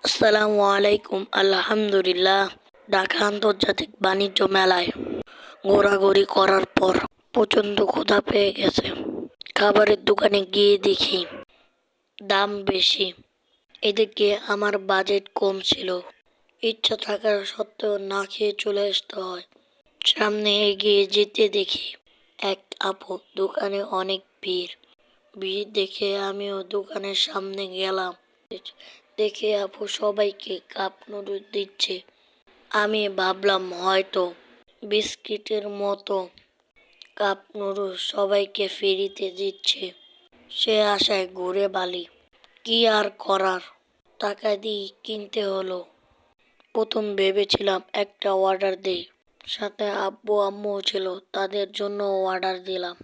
আসসালামু আলাইকুম। আলহামদুলিল্লাহ। ঢাকা আন্তর্জাতিক বাণিজ্য মেলায় ঘোরাঘুরি করার পর প্রচণ্ড ক্ষুধা পেয়ে গেছে। খাবারের দোকানে গিয়ে দেখি দাম বেশি। এদিকে আমার বাজেট কম ছিল। ইচ্ছা থাকা সত্ত্বেও না খেয়ে চলে আসতে হয়। সামনে এগিয়ে যেতে দেখি এক আপু দোকানে অনেক ভিড়। ভিড় দেখে আমিও দোকানের সামনে গেলাম। দেখে আপু সবাইকে কাপ নুডলস দিচ্ছে। আমি ভাবলাম হয়তো বিস্কিটের মতো কাপ নুডলস সবাইকে ফ্রিতে দিচ্ছে। সে আশায় ঘুরে বালি। কি আর করার, টাকা দিয়ে কিনতে হলো। প্রথম ভেবেছিলাম একটা অর্ডার দেই, সাথে আব্বু আম্মুও ছিল, তাদের জন্য অর্ডার দিলাম।